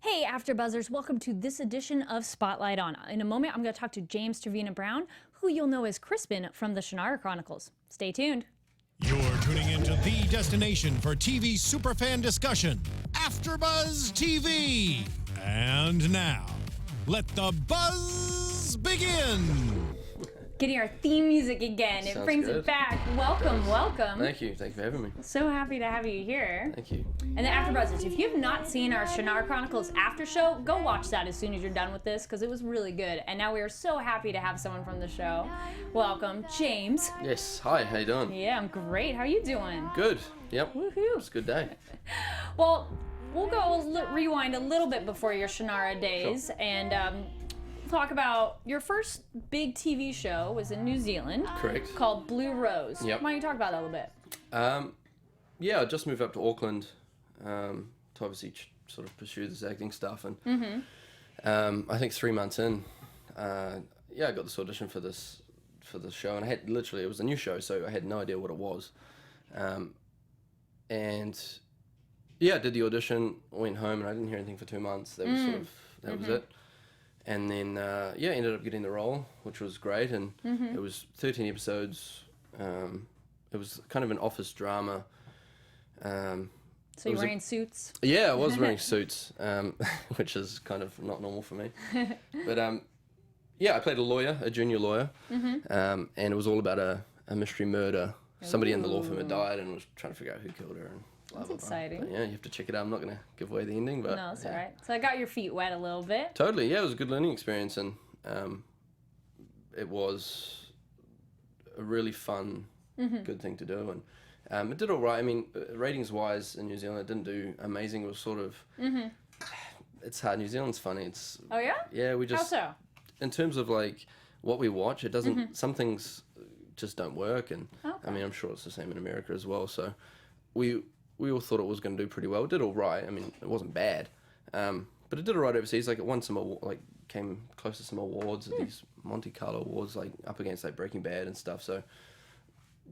Hey, AfterBuzzers, welcome to this edition of Spotlight On. In a moment, I'm going to talk to James Trevena Brown, who you'll know as Crispin from the Shannara Chronicles. Stay tuned. You're tuning into the destination for TV superfan discussion, AfterBuzz TV. And now, let the buzz begin. Getting our theme music again. It brings it back. Welcome, welcome. Thank you for having me. So happy to have you here. Thank you. And the AfterBuzzers, if you've not seen our Shannara Chronicles after show, go watch that as soon as you're done with this, because it was really good. And now we are so happy to have someone from the show. Welcome, James. Yes. Hi. How you doing? Yeah, I'm great. How are you doing? Good. Yep. Woohoo. It's a good day. Well, we'll go rewind a little bit before your Shannara days and talk about your first big TV show was in New Zealand. Correct. Called Blue Rose. Yep. Why don't you talk about that a little bit? Yeah, I just moved up to Auckland to obviously sort of pursue this acting stuff, and I think 3 months in, I got this audition for this show, and I had literally, it was a new show, so I had no idea what it was, and yeah, I did the audition, went home, and I didn't hear anything for 2 months. That was that was it. And then, ended up getting the role, which was great. And it was 13 episodes. It was kind of an office drama. So you're wearing suits? Yeah, I was wearing suits, which is kind of not normal for me. But, I played a junior lawyer. And it was all about a mystery murder. Somebody in the law firm had died and was trying to figure out who killed her. And blah, That's blah, blah. exciting. But, yeah, you have to check it out. I'm not going to give away the ending, but No, it's all right. So I got your feet wet a little bit. Totally, yeah, it was a good learning experience, and it was a really fun, good thing to do, and it did all right. I mean, ratings-wise in New Zealand, it didn't do amazing. It was sort of, it's hard. New Zealand's funny. It's Oh, yeah? yeah, we just How so? in terms of like what we watch, it doesn't. Some things just don't work, and Okay. I mean, I'm sure it's the same in America as well. So we all thought it was going to do pretty well. It did all right. I mean, it wasn't bad, but it did all right overseas. Like it won some came close to some awards, these Monte Carlo awards, like up against like Breaking Bad and stuff. So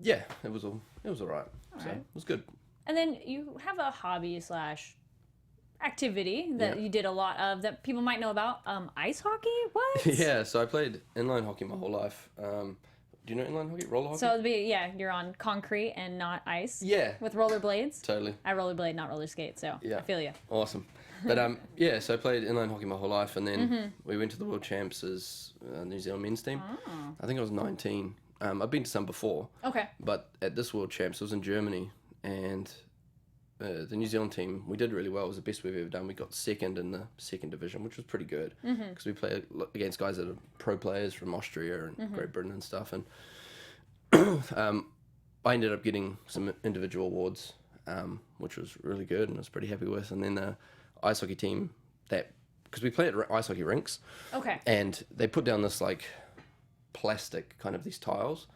yeah, it was all right. So right. it was good. And then you have a hobby / activity that you did a lot of that people might know about. Ice hockey? What? Yeah, so I played inline hockey my whole life. Do you know inline hockey? Roller hockey? So you're on concrete and not ice. Yeah. With rollerblades. Totally. I rollerblade, not roller skate, so Yeah. I feel you. Awesome. But so I played inline hockey my whole life, and then we went to the World Champs as New Zealand men's team. Oh. I think I was 19. I've been to some before, Okay. but at this World Champs, it was in Germany, and the New Zealand team, we did really well. It was the best we've ever done. We got second in the second division, which was pretty good, because we played against guys that are pro players from Austria and Great Britain and stuff, and I ended up getting some individual awards, which was really good, and I was pretty happy with. And then the ice hockey team, because we play at ice hockey rinks, Okay. and they put down this like plastic kind of these tiles.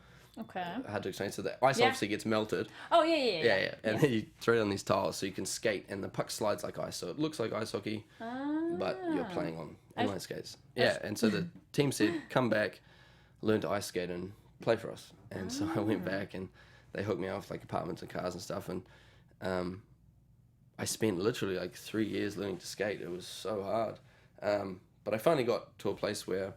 Okay. Hard to explain. So the ice obviously gets melted. Oh, yeah. Yeah. And then you throw it on these tiles so you can skate, and the puck slides like ice, so it looks like ice hockey, but you're playing on inline skates. Yeah, and so the team said, come back, learn to ice skate and play for us. And so I went back, and they hooked me up with like apartments and cars and stuff, and I spent literally like 3 years learning to skate. It was so hard. But I finally got to a place where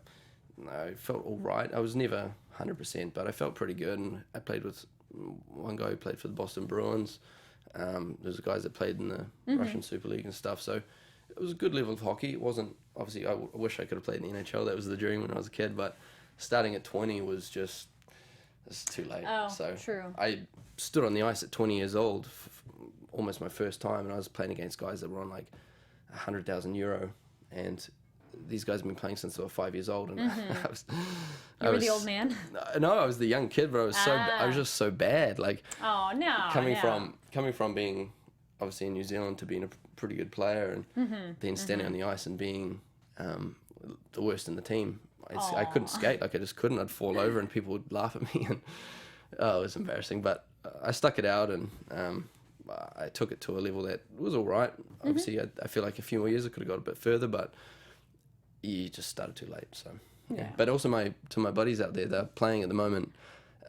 I felt all right. I was never 100%, but I felt pretty good. And I played with one guy who played for the Boston Bruins. There's guys that played in the Russian Super League and stuff. So it was a good level of hockey. It wasn't, obviously, I wish I could have played in the NHL. That was the dream when I was a kid. But starting at 20 was just, it's too late. Oh, so true. I stood on the ice at 20 years old, almost my first time, and I was playing against guys that were on like €100,000, and these guys have been playing since they were 5 years old, and You were the old man? No, I was the young kid, but I was just so bad. Like, Oh, no. coming from being obviously in New Zealand to being a pretty good player, and then standing on the ice and being the worst in the team. I couldn't skate. Like, I just couldn't. I'd fall over and people would laugh at me, and it was embarrassing. But I stuck it out, and I took it to a level that was all right. Obviously, I feel like a few more years I could have got a bit further, but you just started too late. So, Yeah. But also to my buddies out there, they're playing at the moment.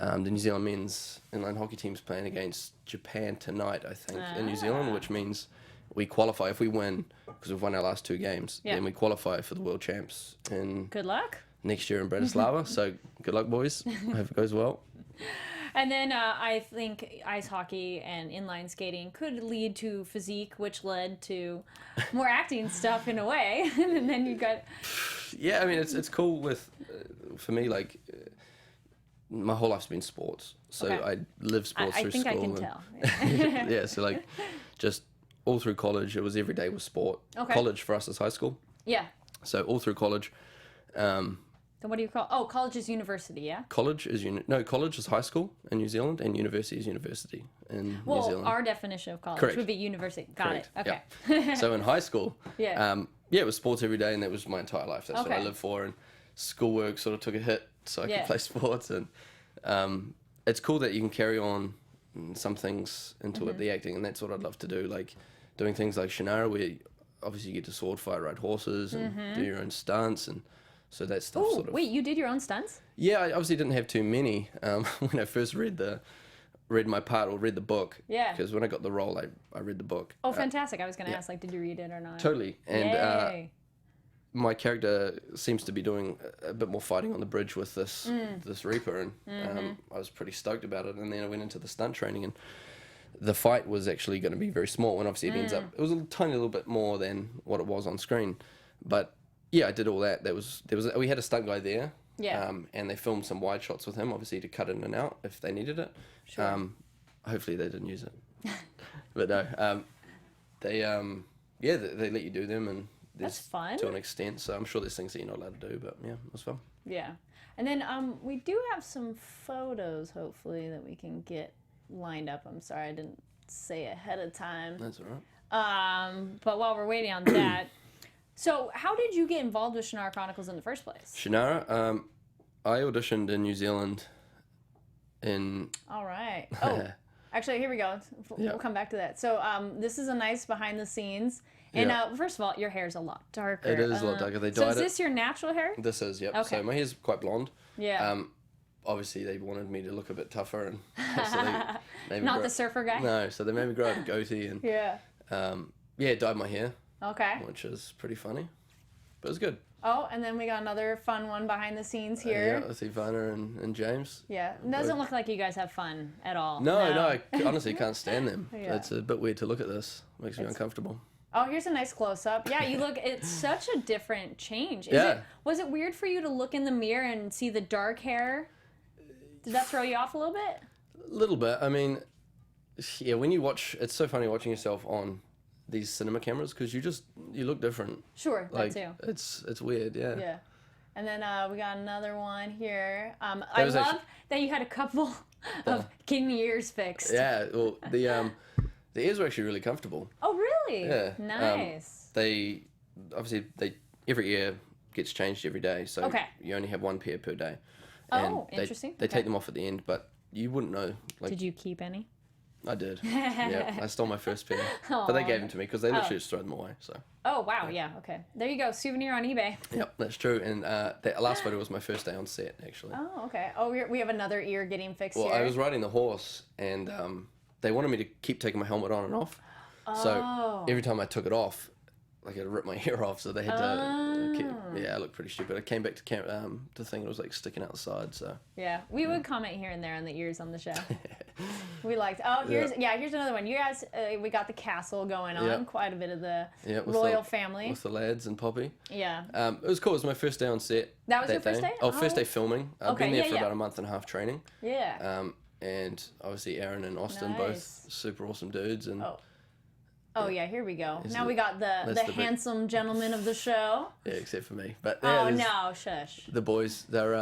The New Zealand men's inline hockey team's playing against Japan tonight, I think, in New Zealand, which means we qualify if we win, because we've won our last 2 games. Yeah. Then we qualify for the World Champs in Good luck. next year in Bratislava. So good luck, boys. Hope it goes well. And then I think ice hockey and inline skating could lead to physique, which led to more acting stuff in a way. And then you got... Yeah, I mean, it's cool with, for me, like, my whole life's been sports. So Okay. I live sports I through think school. I can tell. Yeah, so like, just all through college, it was every day was sport. Okay. College for us is high school. Yeah. So all through college, Then what do you call... Oh, college is university, yeah? college is high school in New Zealand, and university is university in New Well, Zealand. our definition of college Correct. would be university. Got Correct, it. Okay. yeah. So in high school, Yeah. it was sports every day, and that was my entire life. That's what I Okay. lived for, and schoolwork sort of took a hit so I Yeah. could play sports, and it's cool that you can carry on some things into it, the acting, and that's what I'd love to do, like doing things like Shannara, where obviously you get to sword fight, ride horses, and do your own stunts, and so that stuff Oh, sort of... wait, you did your own stunts? Yeah, I obviously didn't have too many when I first read my part or read the book. Yeah. Because when I got the role, I read the book. Oh, fantastic. I was going to yeah. ask, like, did you read it or not? Totally. And Yay. my character seems to be doing a bit more fighting on the bridge with this Reaper, and I was pretty stoked about it. And then I went into the stunt training, and the fight was actually going to be very small, and obviously it ends up... It was a tiny little bit more than what it was on screen. But, yeah, I did all that. We had a stunt guy there. Yeah. And they filmed some wide shots with him, obviously, to cut in and out if they needed it. Sure. Hopefully they didn't use it. But no, they let you do them, and That's fun. to an extent. So I'm sure there's things that you're not allowed to do, but yeah, it was fun. Yeah. And then we do have some photos, hopefully, that we can get lined up. I'm sorry I didn't say ahead of time. That's all right. But while we're waiting on that, so how did you get involved with Shannara Chronicles in the first place? Shannara, I auditioned in New Zealand in... All right. Oh, actually, here we go. We'll come back to that. So this is a nice behind the scenes. And Yeah. First of all, your hair's a lot darker. It is a lot darker. They So dyed is this your natural hair? This is, yep. Okay. So my hair's quite blonde. Yeah. Obviously, they wanted me to look a bit tougher, and so they made me Not grow... the surfer guy? No, so they made me grow out a goatee, and Yeah. dyed my hair, Okay. which is pretty funny, but it was good. Oh, and then we got another fun one behind the scenes here. Yeah, with Ivana and James. Yeah. It doesn't look like you guys have fun at all. No, I honestly can't stand them. Yeah. It's a bit weird to look at this. Makes me uncomfortable. Oh, here's a nice close-up. Yeah, you look, it's such a different change. Was it weird for you to look in the mirror and see the dark hair? Did that throw you off a little bit? A little bit. I mean, yeah, when you watch, it's so funny watching yourself on these cinema cameras, because you look different. Sure, Like, that too. it's weird, yeah. Yeah. And then we got another one here. I was love actually- that you had a couple of getting the ears fixed. Yeah, well, the ears were actually really comfortable. Oh, really? Yeah. Nice. They every ear gets changed every day, so Okay. you only have one pair per day. Oh, And interesting. They Okay. take them off at the end, but you wouldn't know. Like, Did you keep any? I did. Yeah, I stole my first pair, but they gave them to me because they literally just throw them away. So. Oh, wow. Yeah. Okay. There you go. Souvenir on eBay. Yep, that's true. And that last photo was my first day on set, actually. Oh, okay. Oh, we have another ear getting fixed Well, here. I was riding the horse, and they wanted me to keep taking my helmet on and off. So Oh. every time I took it off, like it ripped my ear off. So they had to keep. Yeah, I looked pretty stupid. I came back to to think it was like sticking out the side. So Yeah, we would comment here and there on the ears on the show. We liked. Oh, here's another one. You guys, we got the castle going on. Yeah. Quite a bit of the with royal the, family. with the lads and Poppy. Yeah. It was cool. It was my first day on set. That was your first day? Oh, first Oh. day filming. I've Okay, been there yeah, for yeah. about a month and a half training. Yeah. And obviously Aaron and Austin, both Nice. super awesome dudes. And Oh yeah, here we go. Is Now it- we got the that's the big- handsome gentleman of the show. yeah, except for me. But yeah, Oh there's no, shush. the boys, they're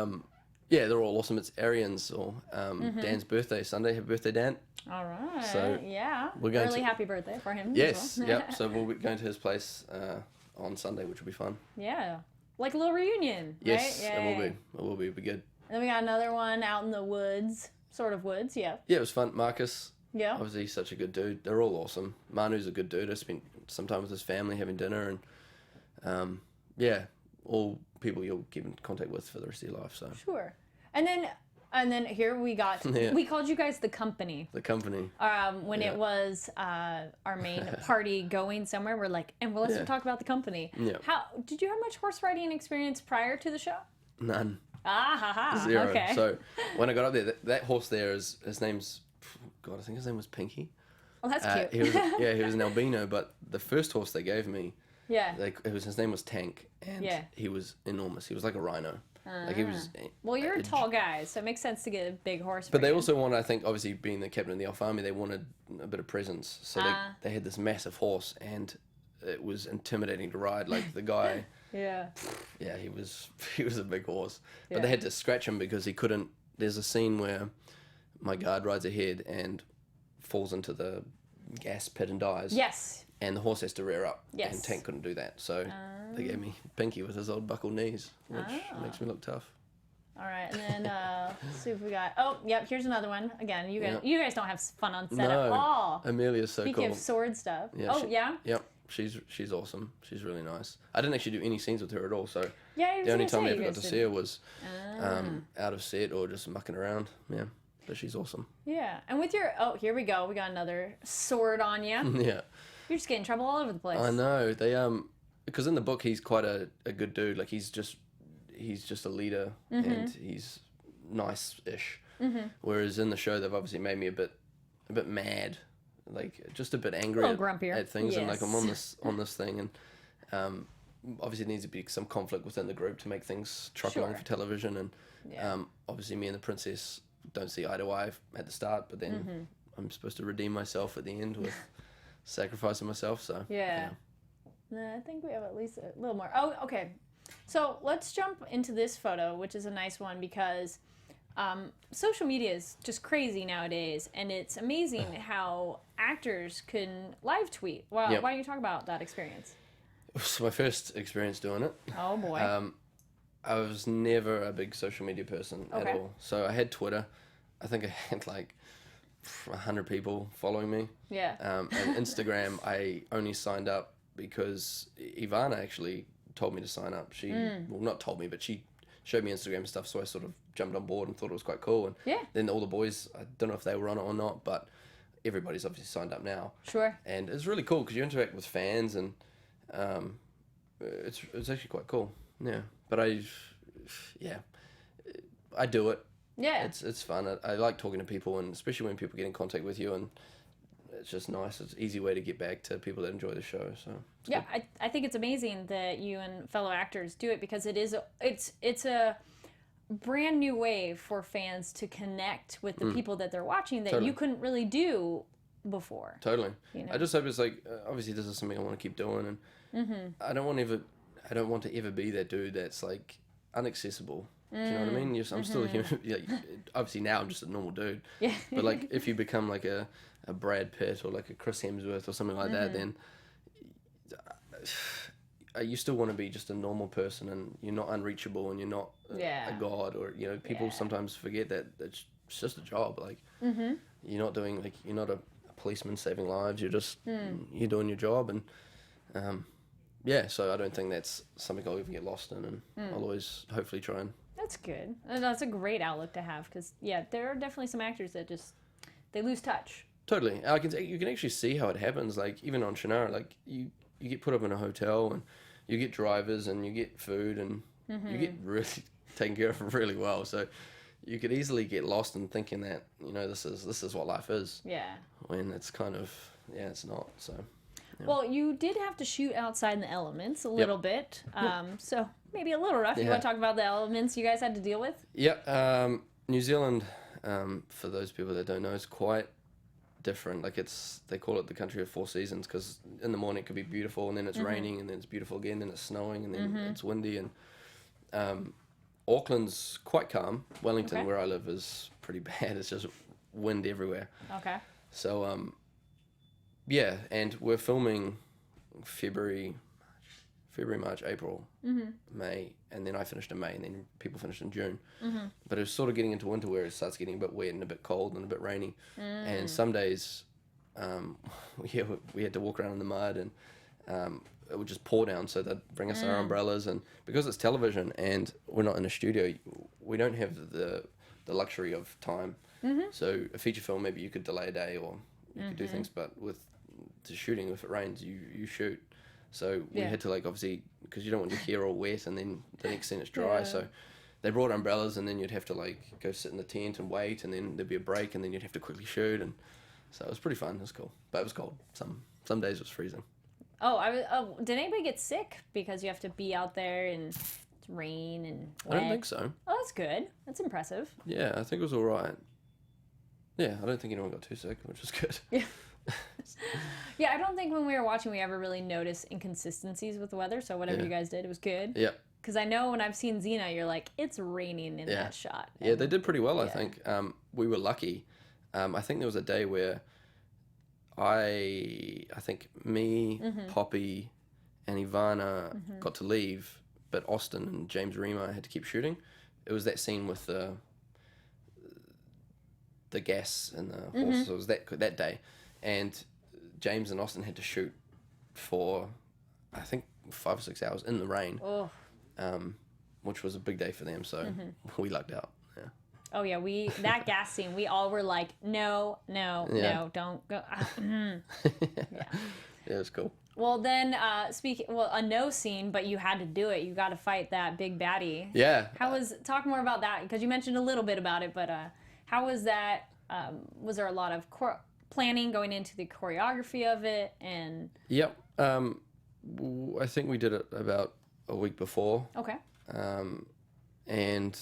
they're all awesome. It's Arian's or Dan's birthday Sunday. Happy birthday, Dan. All right. So, yeah. we're going Early to- happy birthday for him. as Yes, well. yep. So we'll be going to his place on Sunday, which will be fun. Yeah. Like a little reunion. Yes, right? it will Yay. be. It will be. It'll be good. And then we got another one out in the woods. Sort of woods, yeah. Yeah, it was fun. Marcus, Yeah. obviously, he's such a good dude. They're all awesome. Manu's a good dude. I spent some time with his family having dinner, and yeah, all people you'll keep in contact with for the rest of your life. So Sure. And then And then here we got, we called you guys the company. The company. When it was our main party going somewhere, we're like, and well, let's talk about the company. Yeah. How did you have much horse riding experience prior to the show? None. Ah, ha, ha. Zero. Okay. So when I got up there, that horse there his name's, God, I think his name was Pinky. Oh, that's cute. He was an albino, but the first horse they gave me, his name was Tank, and he was enormous. He was like a rhino. Like he was. Well, you're a tall guy, so it makes sense to get a big horse. But they also wanted, I think, obviously being the captain of the Elf Army, they wanted a bit of presence. So they had this massive horse, and it was intimidating to ride. Like the guy. He was a big horse, but they had to scratch him because he couldn't. There's a scene where my guard rides ahead and falls into the gas pit and dies. Yes. And the horse has to rear up. Yes. And Tank couldn't do that. So they gave me Pinky with his old buckled knees, which makes me look tough. All right, and then let's see if we got. Oh, yep. Here's another one. Again, you guys don't have fun on set at all. Amelia's so Speaking cool. of sword stuff. Yeah, yeah. Yep. She's awesome. She's really nice. I didn't actually do any scenes with her at all. So the only time I ever got to see her was out of set or just mucking around. Yeah. But she's awesome. Yeah, and with your here we go. We got another sword on you. Yeah. You're just getting in trouble all over the place. I know. They because in the book he's quite a good dude. Like he's just a leader and he's nice-ish. Whereas in the show they've obviously made me a bit mad, like just a bit angry at things, and like I'm on this thing, and obviously there needs to be some conflict within the group to make things truck along for television, and obviously me and the princess don't see eye to eye at the start, but then I'm supposed to redeem myself at the end with sacrificing myself. So I think we have at least a little more. Oh, okay. So let's jump into this photo, which is a nice one because social media is just crazy nowadays, and it's amazing how actors can live tweet. Why don't you talk about that experience? It was my first experience doing it. Oh boy. I was never a big social media person at all. So I had Twitter. I think I had like 100 people following me. Yeah. And Instagram, I only signed up because Ivana actually told me to sign up. She, well, not told me, but she showed me Instagram stuff, so I sort of jumped on board and thought it was quite cool. And then all the boys, I don't know if they were on it or not, but everybody's obviously signed up now. Sure. And it's really cool because you interact with fans, and it's actually quite cool. Yeah. But I do it. Yeah. It's fun. I like talking to people, and especially when people get in contact with you, and it's just nice. It's an easy way to get back to people that enjoy the show. So I think it's amazing that you and fellow actors do it because it's a brand new way for fans to connect with the people that they're watching that you couldn't really do before. Totally. You know? I just hope it's like obviously this is something I want to keep doing, and I don't want to ever be that dude that's like inaccessible. Do you know what I mean? I'm still a human. Like, obviously now I'm just a normal dude. Yeah. But like if you become like a Brad Pitt or like a Chris Hemsworth or something like that, then you still want to be just a normal person, and you're not unreachable, and you're not a god, or people sometimes forget that it's just a job. Like you're not doing you're not a policeman saving lives. You're just you're doing your job, and so I don't think that's something I'll even get lost in, and I'll always hopefully try and. That's good. That's a great outlook to have because there are definitely some actors that just they lose touch. Totally, you can actually see how it happens. Like even on Shannara, like you get put up in a hotel, and you get drivers, and you get food, and you get really taken care of really well. So you could easily get lost in thinking that this is what life is. Yeah. When it's kind of it's not. So. Yeah. Well, you did have to shoot outside in the elements a little bit, so maybe a little rough. You want to talk about the elements you guys had to deal with? Yeah, New Zealand, for those people that don't know, is quite different. Like they call it the country of four seasons because in the morning it could be beautiful, and then it's raining, and then it's beautiful again, and then it's snowing, and then it's windy. And Auckland's quite calm. Wellington, where I live, is pretty bad. It's just wind everywhere. Okay. So and we're filming February, March, April, May, and then I finished in May, and then people finished in June. But it was sort of getting into winter where it starts getting a bit wet and a bit cold and a bit rainy. And some days, we had to walk around in the mud, and it would just pour down, so they'd bring us our umbrellas. And because it's television and we're not in a studio, we don't have the the luxury of time. So a feature film, maybe you could delay a day or you could do things, but with the shooting, if it rains, you shoot. So we had to like, obviously, because you don't want your hair all wet and then the next scene it's dry. So they brought umbrellas, and then you'd have to like go sit in the tent and wait, and then there'd be a break, and then you'd have to quickly shoot. And so it was pretty fun. It was cool, but it was cold. Some days it was freezing. Oh, did anybody get sick because you have to be out there and it's rain and wet? I don't think so. Oh, that's good. That's impressive. Yeah, I think it was all right. Yeah, I don't think anyone got too sick, which was good. Yeah. Yeah, I don't think when we were watching we ever really noticed inconsistencies with the weather. So whatever you guys did, it was good. Yep. Because I know when I've seen Xena, you're like, it's raining in that shot. Yeah, they did pretty well, I think. We were lucky. I think there was a day where I think me, Poppy, and Ivana got to leave, but Austin and James Rema had to keep shooting. It was that scene with the gas and the horses. It was that day, and James and Austin had to shoot for, I think, 5 or 6 hours in the rain, which was a big day for them. So we lucked out. Yeah. Oh yeah, that gas scene, we all were like, no, don't go. Yeah. Yeah, it was cool. Well, then, a no scene, but you had to do it. You got to fight that big baddie. Yeah. Talk more about that, because you mentioned a little bit about it, but how was that? Was there a lot of planning going into the choreography of it? And Yep. I think we did it about a week before. Okay. And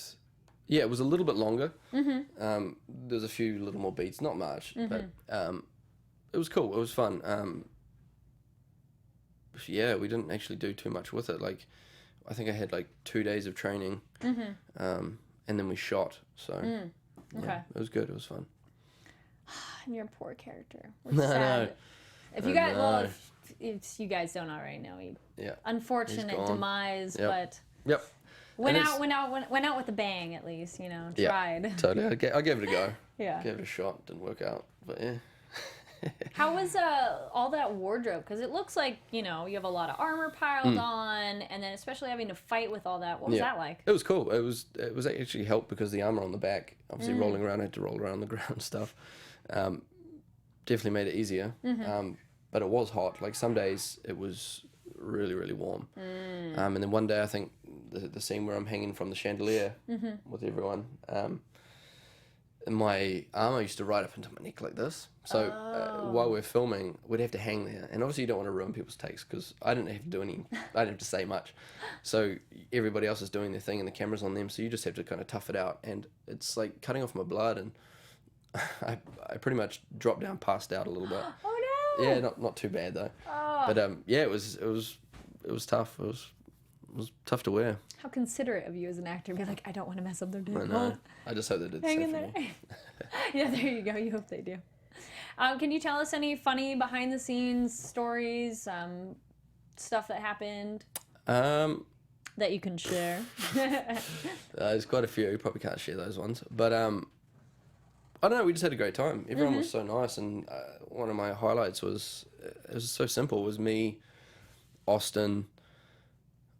yeah, it was a little bit longer. There's a few little more beats, not much, but it was cool. It was fun. Yeah, we didn't actually do too much with it. Like, I think I had like 2 days of training, and then we shot. So yeah, it was good. It was fun. And your poor character. We're sad. If you guys, if you guys don't already know, unfortunate demise, but went out with a bang at least. Tried. Yeah, totally. I gave it a go. Yeah. Gave it a shot. Didn't work out, but yeah. How was all that wardrobe? Because it looks like you have a lot of armor piled on, and then especially having to fight with all that. What was that like? It was cool. It was actually helped because the armor on the back, obviously rolling around, I had to roll around on the ground and stuff. Definitely made it easier. But it was hot. Like some days it was really, really warm. And then one day I think the scene where I'm hanging from the chandelier with everyone, my armor used to ride up into my neck like this. So while we're filming, we'd have to hang there. And obviously you don't want to ruin people's takes because I didn't have to do any, I didn't have to say much. So everybody else is doing their thing and the camera's on them. So you just have to kind of tough it out. And it's like cutting off my blood. And I pretty much dropped down, passed out a little bit. Oh no! Yeah, not too bad though. Oh. But yeah, it was tough. It was tough to wear. How considerate of you as an actor. Be like, I don't want to mess up their day. I know. I just hope they did the Hang same in for there. me. Yeah, there you go. You hope they do. Can you tell us any funny behind the scenes stories, stuff that happened that you can share? There's quite a few. You probably can't share those ones, but I don't know. We just had a great time. Everyone was so nice, and one of my highlights was it was so simple. It was me, Austin,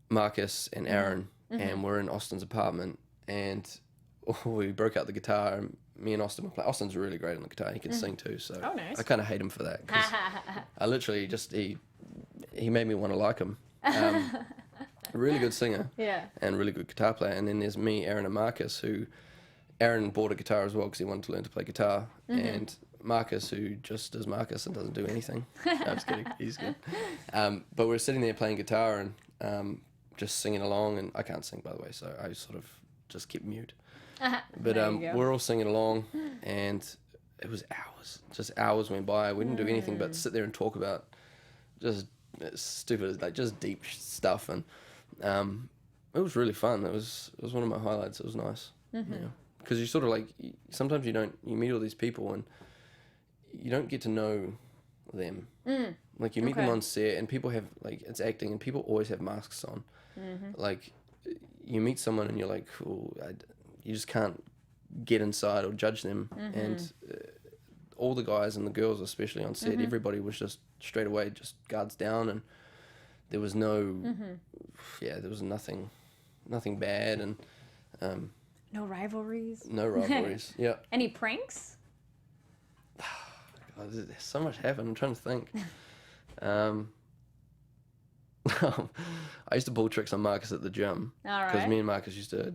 Marcus, and Aaron, and we're in Austin's apartment, and we broke out the guitar. And me and Austin were playing. Austin's really great on the guitar. He can sing too, so nice. I kind of hate him for that. 'Cause I literally just he made me want to like him. A really good singer, and really good guitar player. And then there's me, Aaron, and Marcus, who Aaron bought a guitar as well because he wanted to learn to play guitar, and Marcus, who just does Marcus and doesn't do anything. No, I'm just kidding. He's good. But we're sitting there playing guitar and just singing along, and I can't sing, by the way, so I sort of just keep mute. But we're all singing along, and it was hours. Just hours went by. We didn't do anything but sit there and talk about just stupid, like just deep stuff, and it was really fun. It was one of my highlights. It was nice. Because you sort of like sometimes you meet all these people and you don't get to know them. Like you meet them on set, and people have like it's acting, and people always have masks on. Like you meet someone and you're like, oh, you just can't get inside or judge them. And all the guys and the girls, especially on set, everybody was just straight away just guards down, and there was no, there was nothing bad, and No rivalries. No rivalries. Yeah. Any pranks? God, there's so much happened. I'm trying to think. I used to pull tricks on Marcus at the gym. All right. Because me and Marcus used to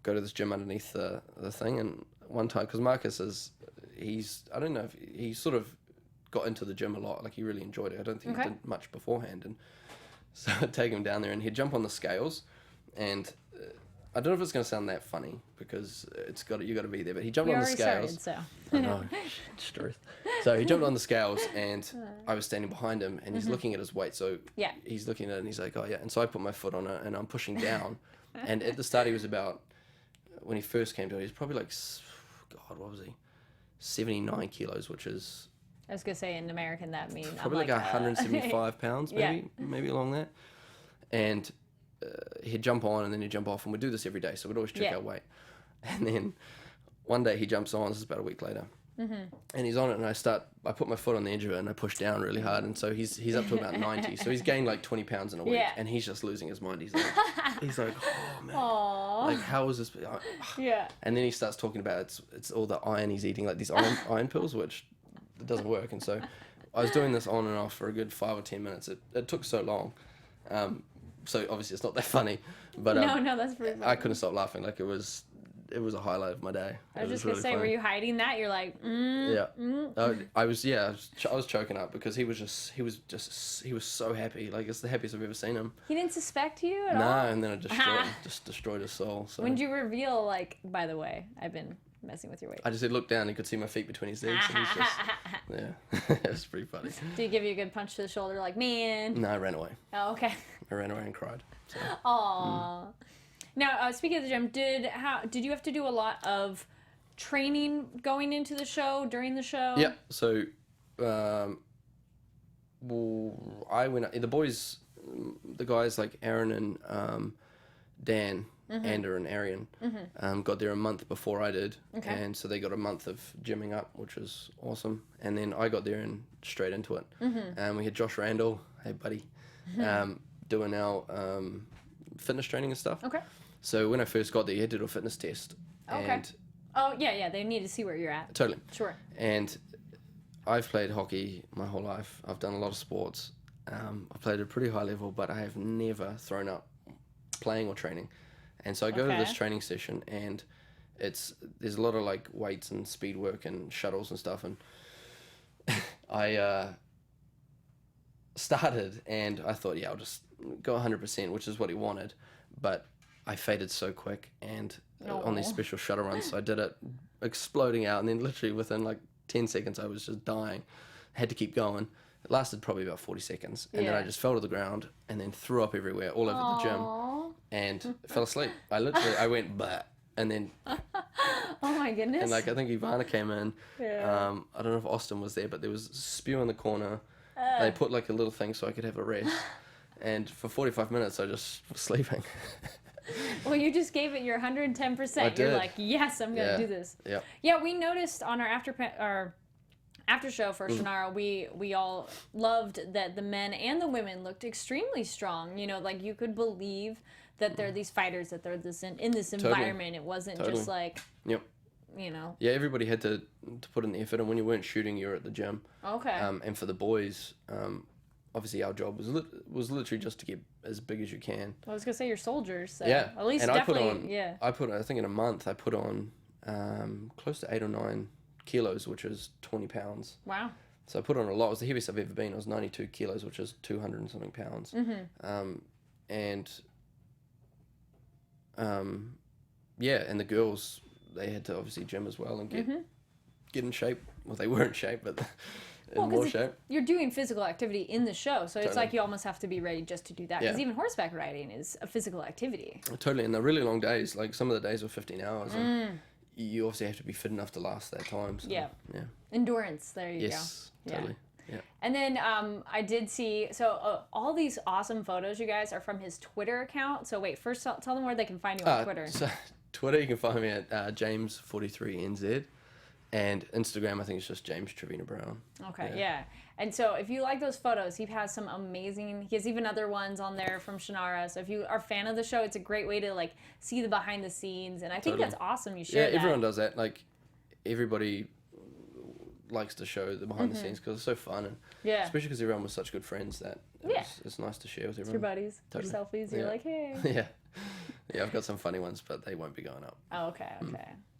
go to this gym underneath the thing. And one time, because Marcus I don't know if he sort of got into the gym a lot. Like, he really enjoyed it. I don't think he did much beforehand. And so I'd take him down there and he'd jump on the scales. And I don't know if it's going to sound that funny because you got to be there. But he jumped on the scales. Started, I know, it's truth. So he jumped on the scales and I was standing behind him and he's looking at his weight. So he's looking at it and he's like, oh yeah. And so I put my foot on it and I'm pushing down. And at the start he was about, when he first came to it, he was probably like, God, what was he? 79 kilos, which is... I was going to say in American that means... Probably like 175 pounds, maybe along that. And he'd jump on and then he'd jump off, and we'd do this every day, so we'd always check our weight. And then one day he jumps on, this is about a week later, and he's on it, and I put my foot on the edge of it and I push down really hard, and so he's up to about 90, so he's gained like 20 pounds in a week, and he's just losing his mind. He's like, oh man, like how is this? And then he starts talking about it's all the iron he's eating, like these iron pills, which doesn't work. And so I was doing this on and off for a good 5 or 10 minutes. It took so long. So obviously it's not that funny, but no, that's pretty funny. I couldn't stop laughing. Like it was a highlight of my day. I was just gonna say, were you hiding that? You're like, I was choking up because he was so happy. Like, it's the happiest I've ever seen him. He didn't suspect you at all? No, and then it destroyed his soul. So. When did you reveal, like, by the way, I've been messing with your weight? I just said, look down, and he could see my feet between his legs, and he's just, it was pretty funny. Did he give you a good punch to the shoulder, like, man? No, I ran away. Oh, okay. I ran away and cried. So. Aww. Now, speaking of the gym, did you have to do a lot of training going into the show, during the show? Yeah, so I went, the boys, the guys like Aaron and Dan, Ander and Arian, got there a month before I did, and so they got a month of gymming up, which was awesome. And then I got there and straight into it. And we had Josh Randall, hey buddy, doing our fitness training and stuff. Okay. So when I first got there, you had to do a fitness test. Okay. And oh, yeah, they need to see where you're at. Totally. Sure. And I've played hockey my whole life. I've done a lot of sports. I've played at a pretty high level, but I have never thrown up playing or training. And so I go to this training session, and there's a lot of like weights and speed work and shuttles and stuff. And I started, and I thought, I'll just go 100%, which is what he wanted. But I faded so quick, and on these special shuttle runs, so I did it exploding out, and then literally within like 10 seconds, I was just dying. I had to keep going. It lasted probably about 40 seconds, and then I just fell to the ground, and then threw up everywhere, all over the gym, and fell asleep. I went, bah, and then... Oh my goodness. And like, I think Ivana came in. I don't know if Austin was there, but there was spew in the corner. They put like a little thing so I could have a rest. And for 45 minutes, I just was sleeping. Well, you just gave it your 110%. You're like, yes, I'm going to do this. Yeah. Yeah, we noticed on our after show for Shannara, we all loved that the men and the women looked extremely strong. You know, like you could believe that they're these fighters, that they're in this environment. It wasn't just like, you know. Yeah, everybody had to put in the effort, and when you weren't shooting, you were at the gym. Okay. And for the boys, obviously our job was literally just to get as big as you can. I was gonna say you're soldiers. So yeah. At least and definitely. I think in a month I put on close to 8 or 9 kilos, which is 20 pounds. Wow. So I put on a lot. It was the heaviest I've ever been. It was 92 kilos, which is 200 and something pounds. And the girls, they had to obviously gym as well and get in shape. Well, they were in shape, but in more shape. You're doing physical activity in the show, so it's like you almost have to be ready just to do that. Because even horseback riding is a physical activity. Totally, and they're really long days. Like some of the days were 15 hours. And you obviously have to be fit enough to last that time. So, yeah. Endurance. There you go. Yes, totally. Yeah. And then I did see, all these awesome photos, you guys, are from his Twitter account. So wait, first tell them where they can find you on Twitter. So Twitter, you can find me at James43NZ. And Instagram, I think it's just James Trevena Brown. Okay, yeah. And so if you like those photos, he has some amazing, he has even other ones on there from Shannara. So if you are a fan of the show, it's a great way to like see the behind the scenes. And I think that's awesome. You share that. Yeah, everyone does that. Like everybody likes to show the behind the scenes because it's so fun. And especially because everyone was such good friends that it's nice to share with everyone. It's your buddies, your selfies. You're like, hey. Yeah, I've got some funny ones, but they won't be going up. Oh, okay.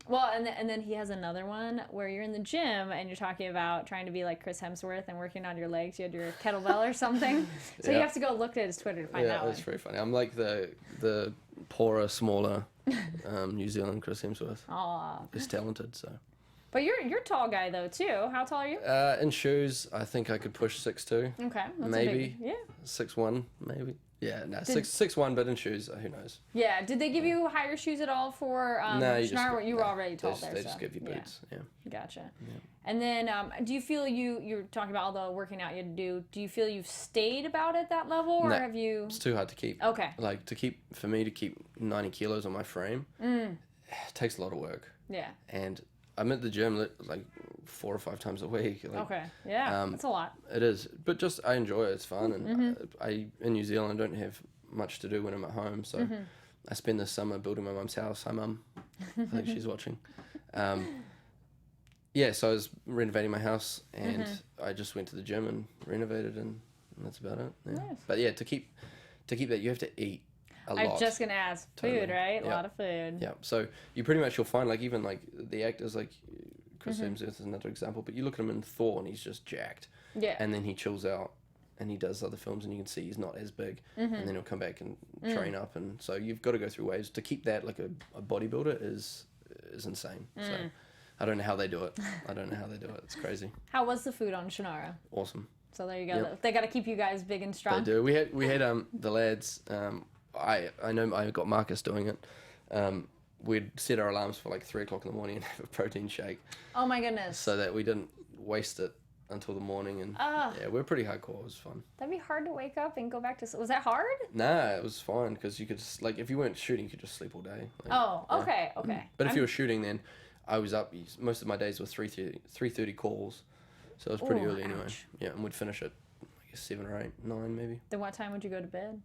Well, and then he has another one where you're in the gym and you're talking about trying to be like Chris Hemsworth and working on your legs. You had your kettlebell or something. So you have to go look at his Twitter to find that one. Yeah, that's very funny. I'm like the poorer, smaller New Zealand Chris Hemsworth. Aw. He's talented, so. But you're a tall guy though too. How tall are you? In shoes, I think I could push 6'2". Okay, that's maybe. Yeah. 6'1", maybe. Yeah, no, 6'1", but in shoes, who knows? Yeah. Did they give you higher shoes at all for no, you were already tall there. They just give you boots. Yeah. Gotcha. Yeah. And then, do you feel you're talking about all the working out you had to do? Do you feel you've stayed about at that level, or have you? It's too hard to keep. Okay. Like for me to keep 90 kilos on my frame, it takes a lot of work. Yeah. And I'm at the gym like 4 or 5 times a week. Like, okay. Yeah. That's a lot. It is, but just I enjoy it. It's fun, and I in New Zealand don't have much to do when I'm at home, so I spend the summer building my mum's house. Hi, Mum. I think she's watching. Yeah, so I was renovating my house, and I just went to the gym and renovated, and that's about it. Yeah. Nice. But yeah, to keep that, you have to eat a lot. I was just gonna ask food, right? Yep. A lot of food. Yeah. So you'll find like even like the actors like Chris Hemsworth is another example, but you look at him in Thor and he's just jacked. Yeah. And then he chills out and he does other films and you can see he's not as big, and then he'll come back and train up, and so you've got to go through ways to keep that. Like a bodybuilder is insane. So I don't know how they do it. It's crazy. How was the food on Shannara? Awesome. So there you go. Yep. They got to keep you guys big and strong. They do. We had the lads. I know I got Marcus doing it. We'd set our alarms for like 3 o'clock in the morning and have a protein shake. Oh my goodness. So that we didn't waste it until the morning, and yeah, we're pretty hardcore. It was fun. That'd be hard to wake up and go back to. Was that hard? Nah, it was fine because you could just, like, if you weren't shooting, you could just sleep all day. Like, oh, okay, okay. But if you were shooting, then I was up. Most of my days were 3:30 calls, so it was pretty early anyway. Yeah, and we'd finish at I guess 7 or 8, 9 maybe. Then what time would you go to bed?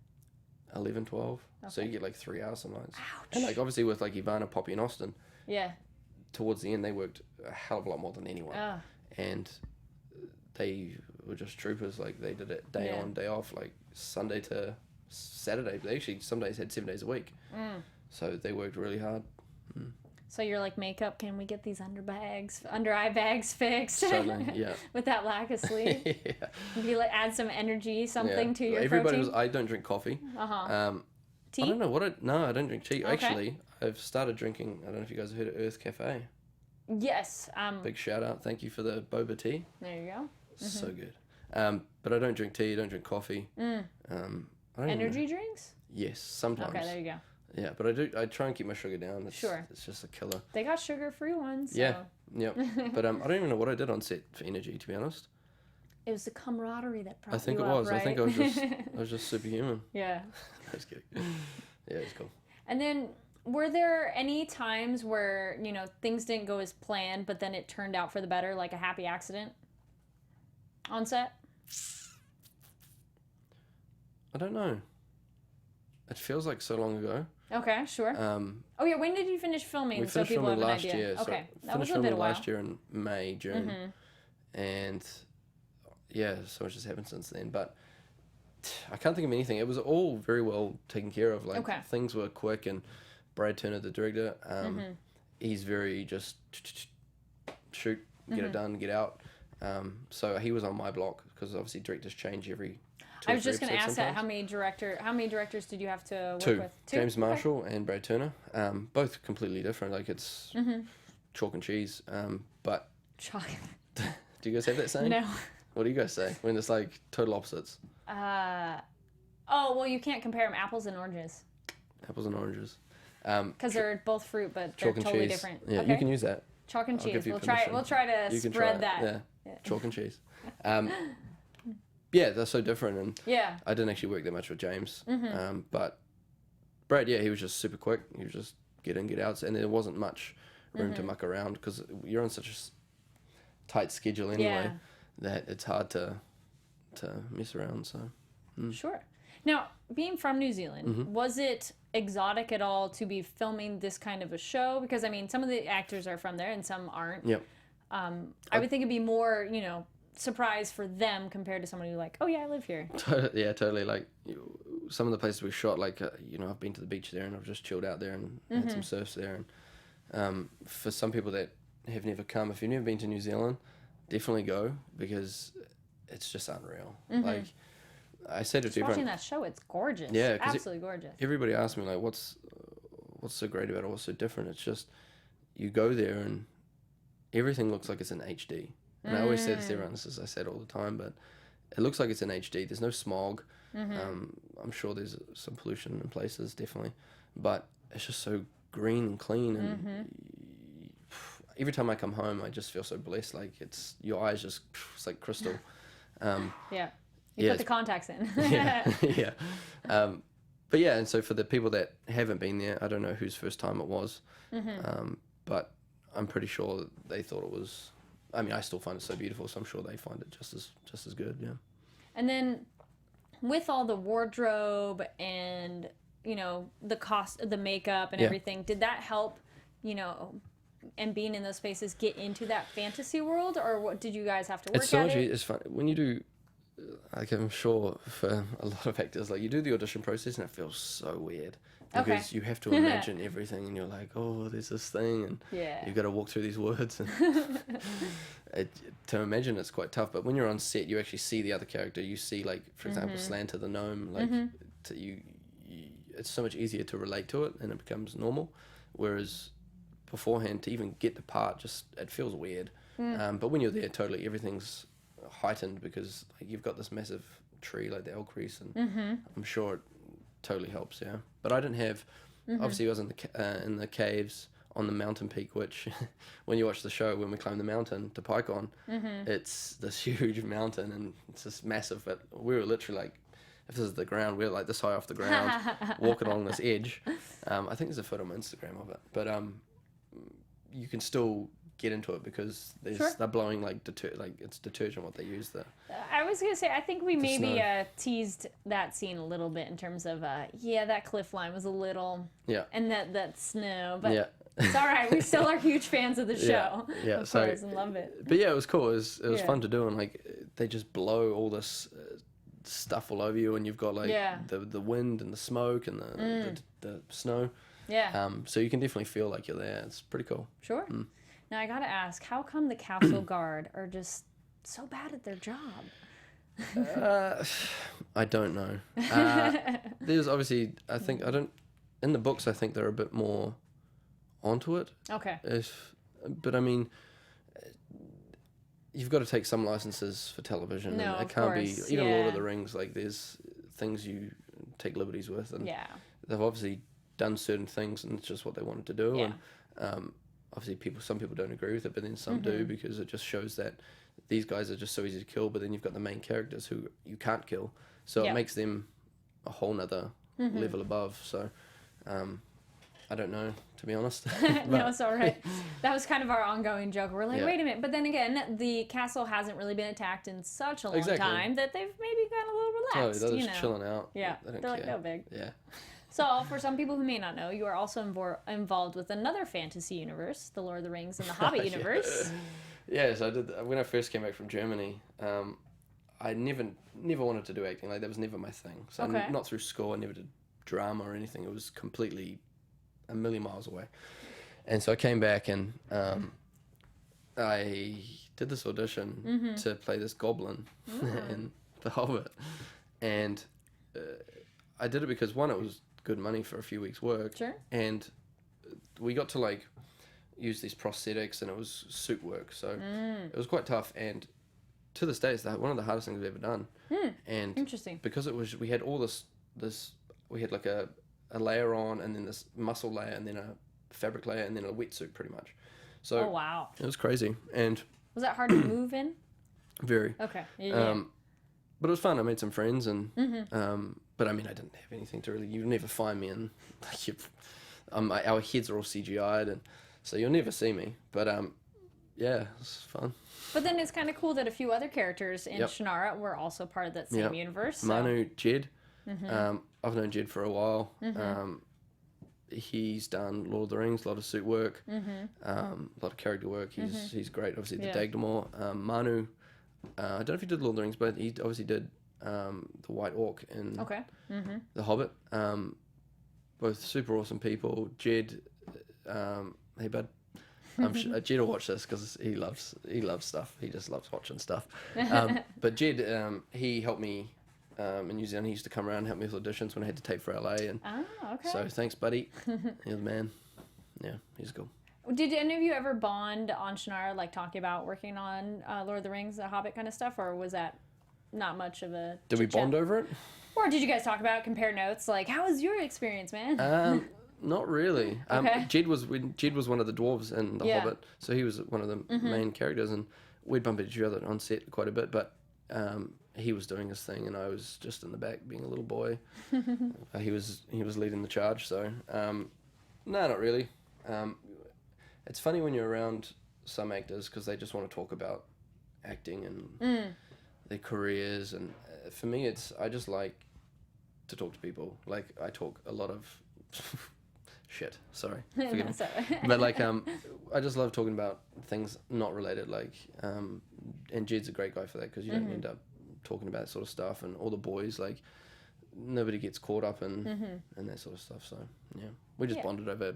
11, 12. Okay. So you get like 3 hours some nights. Ouch. And like obviously with like Ivana, Poppy, and Austin. Yeah. Towards the end, they worked a hell of a lot more than anyone. And they were just troopers. Like they did it day on, day off, like Sunday to Saturday. They actually some days had 7 days a week. So they worked really hard. So you're like, makeup, can we get these under eye bags fixed? Certainly, yeah. With that lack of sleep. Yeah. You like add some energy, something to your Everybody protein? I don't drink coffee. Tea? I don't know no, I don't drink tea. Okay. Actually, I've started drinking. I don't know if you guys have heard of Earth Cafe. Yes. Big shout out. Thank you for the boba tea. There you go. So good. But I don't drink tea. I don't drink coffee. I don't Energy drinks? Yes, sometimes. Okay, there you go. Yeah, but I try and keep my sugar down. It's just a killer. They got sugar-free ones. So. Yeah, yep. But I don't even know what I did on set for energy, to be honest. It was the camaraderie that brought I think you it was. up, right? I think I was just superhuman. Yeah. I was kidding. Yeah, it's cool. And then, were there any times where, things didn't go as planned, but then it turned out for the better, like a happy accident on set? I don't know. It feels like so long ago. Okay, sure. Oh yeah, when did you finish filming? We finished filming last year. Okay, so that was finished a bit filming of a while. last year in May, June, and yeah, so much has happened since then. But I can't think of anything. It was all very well taken care of. Like things were quick, and Brad Turner, the director, he's very just shoot, get it done, get out. So he was on my block because obviously directors change every. I was just going to ask that. How many directors did you have to work with? Two. James Marshall and Brad Turner. Both completely different. Like it's chalk and cheese. But chalk. Do you guys have that saying? No. What do you guys say when it's like total opposites? Oh well, you can't compare them apples and oranges. Apples and oranges. Because they're both fruit, but they're totally different. Yeah, you can use that. Chalk and cheese. We'll try to you can spread try that. Yeah. Chalk and cheese. Yeah, they're so different, and I didn't actually work that much with James. But Brad, he was just super quick. He was just get in, get out, and there wasn't much room to muck around because you're on such tight schedule anyway, Yeah. that it's hard to mess around. So Sure. Now, being from New Zealand, was it exotic at all to be filming this kind of a show? Because, I mean, some of the actors are from there and some aren't. yep. I would think it'd be more, you know, surprise for them compared to someone who like, oh, yeah, I live here. Yeah, totally. Like some of the places we shot, like you know, I've been to the beach there and I've just chilled out there and had some surfs there. And for some people that have never come, if you've never been to New Zealand, definitely go, because it's just unreal. Like I said to Just watching everyone, that show, it's gorgeous. Yeah, 'cause absolutely gorgeous. everybody asks me like, what's so great about it? What's so different? It's just you go there and everything looks like it's in HD. And I always say this to everyone, I say it all the time, but it looks like it's in HD. There's no smog. I'm sure there's some pollution in places, definitely, but it's just so green and clean. And every time I come home, I just feel so blessed. Like your eyes just, it's like crystal. Yeah. You put the contacts in. Yeah, yeah. But yeah, and so for the people that haven't been there, I don't know whose first time it was, but I'm pretty sure that they thought it was. I mean, I still find it so beautiful, so I'm sure they find it just as good. Yeah. And then, with all the wardrobe and you know the cost of the makeup and everything, did that help? You know, and being in those spaces, get into that fantasy world, or what did you guys have to work It's so at much. it? It's fun when you do. Like I'm sure for a lot of actors, like you do the audition process and it feels so weird because you have to imagine everything and you're like, oh, there's this thing and you've got to walk through these words and to imagine it's quite tough. But when you're on set, you actually see the other character. You see, like, for example, Slanter the gnome. Like it's so much easier to relate to it and it becomes normal. Whereas beforehand, to even get the part, just it feels weird. But when you're there, totally everything's heightened because like you've got this massive tree like the elk crease, and I'm sure it totally helps. Yeah, but I didn't have. Obviously, I was in the caves on the mountain peak, which when you watch the show, when we climb the mountain to Pike on, it's this huge mountain and it's just massive. But we were literally like, if this is the ground, we're like this high off the ground, walking along this edge. I think there's a photo on my Instagram of it, but you can still get into it because they're blowing like it's detergent what they use there. I was gonna say I think we maybe teased that scene a little bit in terms of that cliff line was a little and that snow, but it's all right. We still are huge fans of the show, of course, and love it. But yeah, it was cool. It was fun to do, and like they just blow all this stuff all over you, and you've got like the wind and the smoke and the snow. Yeah. So you can definitely feel like you're there. It's pretty cool. Sure. Now I gotta ask, how come the castle guard are just so bad at their job? I don't know. There's obviously, in the books I think they're a bit more onto it. Okay. But I mean, you've got to take some licenses for television. No, and it can't be, even Lord of the Rings, like there's things you take liberties with. And they've obviously done certain things and it's just what they wanted to do. Yeah. And obviously some people don't agree with it, but then some do, because it just shows that these guys are just so easy to kill, but then you've got the main characters who you can't kill. So it makes them a whole nother level above. So I don't know, to be honest. No, it's all right. That was kind of our ongoing joke. We're like, wait a minute. But then again, the castle hasn't really been attacked in such a long time that they've maybe gotten a little relaxed. They're just chilling out. Yeah, they're like, no big. Yeah. So, for some people who may not know, you are also involved with another fantasy universe, the Lord of the Rings and the Hobbit universe. Yes, I did. When I first came back from Germany, I never wanted to do acting. Like, that was never my thing. So, not through school, I never did drama or anything. It was completely a million miles away. And so I came back and I did this audition to play this goblin in The Hobbit. And I did it because, one, it was good money for a few weeks' work. Sure. And we got to like use these prosthetics and it was suit work. So it was quite tough. And to this day, it's one of the hardest things we've ever done. And interesting. Because we had all this, we had like a layer on and then this muscle layer and then a fabric layer and then a wetsuit pretty much. So oh, wow. It was crazy. And was that hard to move in? Very. Okay. Yeah. But it was fun. I made some friends and but I mean, I didn't have anything to really. You'd never find me in. Like, our heads are all CGI'd, and so you'll never see me. But yeah, it's fun. But then it's kind of cool that a few other characters in Yep. Shannara were also part of that same Yep. universe. So. Manu, Jed. I've known Jed for a while. He's done Lord of the Rings, a lot of suit work, a lot of character work. He's great. Obviously, the Dagmar. Manu, I don't know if he did Lord of the Rings, but he obviously did the White Orc in the Hobbit. Both super awesome people. Jed, hey bud. Jed will watch this because he loves stuff. He just loves watching stuff. But Jed, he helped me in New Zealand. He used to come around and help me with auditions when I had to tape for LA. And so thanks, buddy. You're the man. Yeah, he's cool. Did any of you ever bond on Shannara, like talking about working on Lord of the Rings, the Hobbit kind of stuff, or was that not much of a? Did we bond over it? Or did you guys talk about compare notes? Like, how was your experience, man? Not really. Okay. Jed was one of the dwarves in the Hobbit, so he was one of the main characters, and we'd bump into each other on set quite a bit. But he was doing his thing, and I was just in the back being a little boy. He was leading the charge. So no, not really. It's funny when you're around some actors because they just want to talk about acting and their careers, and for me, I just like to talk to people. Like I talk a lot of shit. Sorry, forgive me. But like I just love talking about things not related. Like and Jed's a great guy for that because you don't end up talking about that sort of stuff, and all the boys like nobody gets caught up in that sort of stuff. So yeah, we just bonded over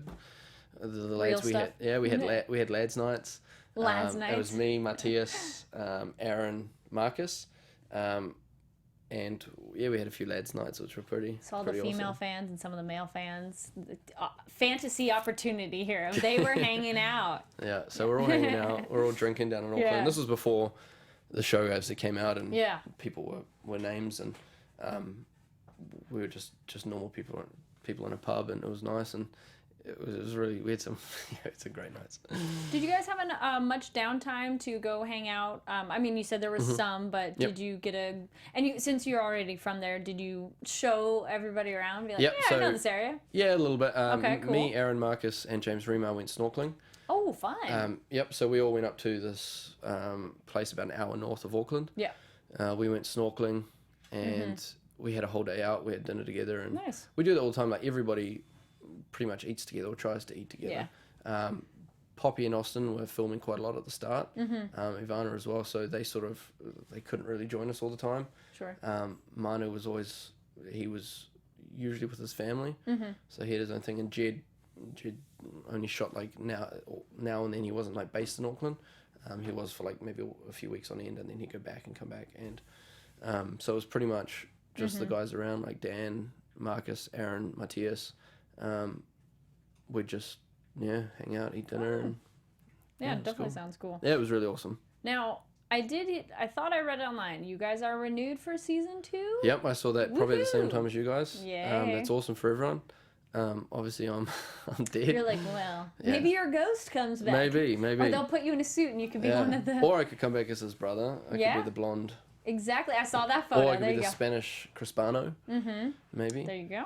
the lads we had. Yeah, we had lads nights. Lads nights. It was me, Matthias, Aaron, Marcus. And yeah, we had a few lads nights, which were pretty. So all the pretty female awesome. fans and some of the male fans, fantasy opportunity here. They were hanging out. Yeah, so we're all hanging out. We're all drinking down in Auckland. Yeah. This was before the show actually came out, and people were names, and we were just normal people in a pub, and it was nice, and it was really, we had some great nights. Did you guys have much downtime to go hang out? I mean, you said there was some, but did you get since you're already from there, did you show everybody around? Be like, I know this area. Yeah, a little bit. Okay, cool. Me, Aaron, Marcus, and James Trevena went snorkeling. Oh, fun. So we all went up to this place about an hour north of Auckland. Yeah. We went snorkeling, and we had a whole day out. We had dinner together, and nice. We do that all the time. Like everybody pretty much eats together or tries to eat together. Yeah. Poppy and Austin were filming quite a lot at the start. Ivana as well. So they couldn't really join us all the time. Sure. Manu was usually with his family. So he had his own thing. And Jed only shot like now and then. He wasn't like based in Auckland. He was for like maybe a few weeks on end, and then he'd go back and come back. And so it was pretty much just the guys around, like Dan, Marcus, Aaron, Matthias. We'd just hang out, eat dinner, and definitely sounds cool. Yeah, it was really awesome. Now I thought I read it online. You guys are renewed for season 2. Yep, I saw that probably at the same time as you guys. Yeah, that's awesome for everyone. Obviously I'm dead. You're like, well, maybe your ghost comes back. Maybe. Or they'll put you in a suit and you could be one of the. Or I could come back as his brother. I could be the blonde. Exactly, I saw that photo. Or I could be the Spanish Crispano. Maybe. There you go.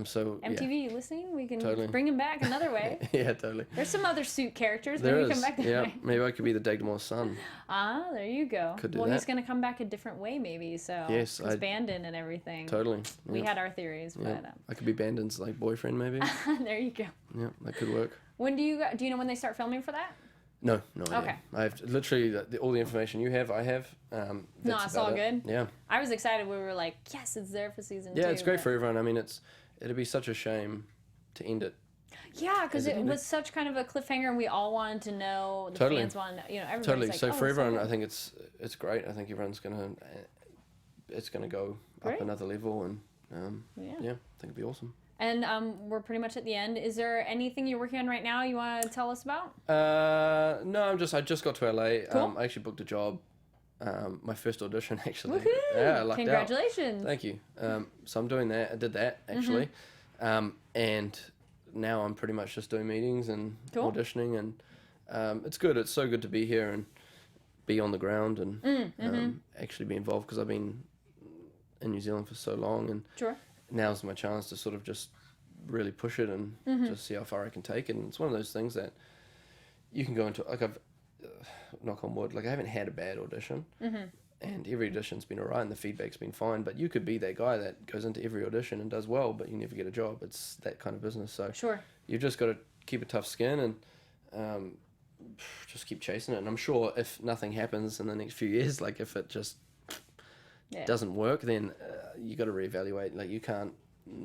So MTV, you listening? We can totally bring him back another way. Yeah, totally. There's some other suit characters. There maybe is. Come back that way. Maybe I could be the Dagmar's son. There you go. Could do well, that. he's gonna come back a different way, maybe. So yes, he's Bandon and everything. Totally. We had our theories, but I could be Bandon's like boyfriend, maybe. There you go. Yeah, that could work. When do you know when they start filming for that? No idea. Okay. I have literally all the information you have. I have. No, it's all good. Yeah. I was excited. We were like, yes, it's there for season 2. Yeah, it's great for everyone. I mean, it'd be such a shame to end it. Yeah, because it was such kind of a cliffhanger, and we all wanted to know. The fans wanted to know. Everybody's totally. like, So for everyone, I think it's great. I think everyone's it's gonna go up another level, and I think it'd be awesome. And we're pretty much at the end. Is there anything you're working on right now you want to tell us about? No, I just got to LA. Cool. I actually booked a job. My first audition, actually. Woohoo! Yeah, I lucked out. Congratulations. Thank you. So I'm doing that. I did that, actually. And now I'm pretty much just doing meetings and auditioning. And it's good. It's so good to be here and be on the ground and actually be involved, because I've been in New Zealand for so long. And now's my chance to sort of just really push it and just see how far I can take it. And it's one of those things that you can go into, like knock on wood, like I haven't had a bad audition. And every audition's been alright and the feedback's been fine, but you could be that guy that goes into every audition and does well, but you never get a job. It's that kind of business. So Sure. you've just got to keep a tough skin and just keep chasing it. And I'm sure if nothing happens in the next few years, like if it just doesn't work, then you got to reevaluate. Like you can't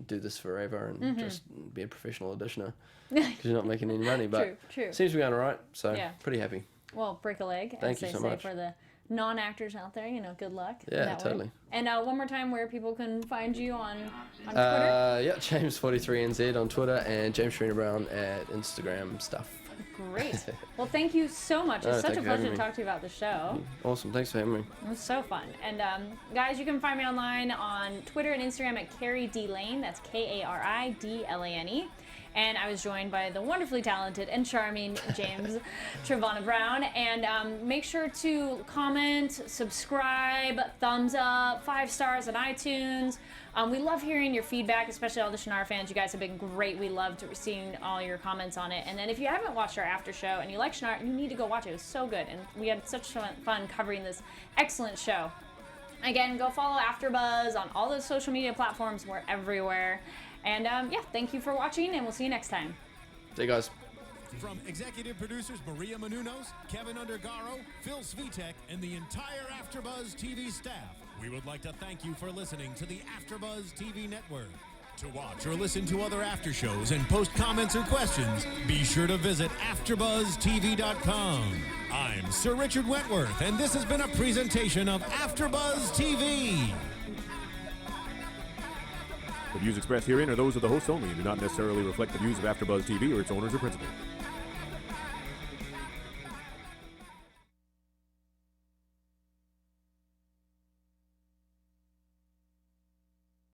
do this forever and just be a professional auditioner because you're not making any money. But True. seems to be going alright, so pretty happy. Well, break a leg, Thank as you they so say much. for the non-actors out there. Good luck. in Yeah, that totally. way. And one more time, where people can find you on Twitter. Yeah, James43NZ on Twitter and James Trevena Brown at Instagram stuff. Great. Well, thank you so much. It's such thank a you for pleasure having to me. talk to you about the show. Awesome, thanks for having me. It was so fun. And guys, you can find me online on Twitter and Instagram at Kari D Lane. That's KARIDLANE. And I was joined by the wonderfully talented and charming James Trevena Brown. And make sure to comment, subscribe, thumbs up, 5 stars on iTunes. We love hearing your feedback, especially all the Shannara fans. You guys have been great. We loved seeing all your comments on it. And then if you haven't watched our after show and you like Shannara, you need to go watch it. It was so good. And we had such fun covering this excellent show. Again, go follow AfterBuzz on all the social media platforms. We're everywhere. And thank you for watching, and we'll see you next time. See you guys. From executive producers Maria Menounos, Kevin Undergaro, Phil Svitek, and the entire AfterBuzz TV staff, we would like to thank you for listening to the AfterBuzz TV network. To watch or listen to other after shows and post comments or questions, be sure to visit AfterBuzzTV.com. I'm Sir Richard Wentworth, and this has been a presentation of AfterBuzz TV. The views expressed herein are those of the hosts only and do not necessarily reflect the views of AfterBuzz TV or its owners or principals.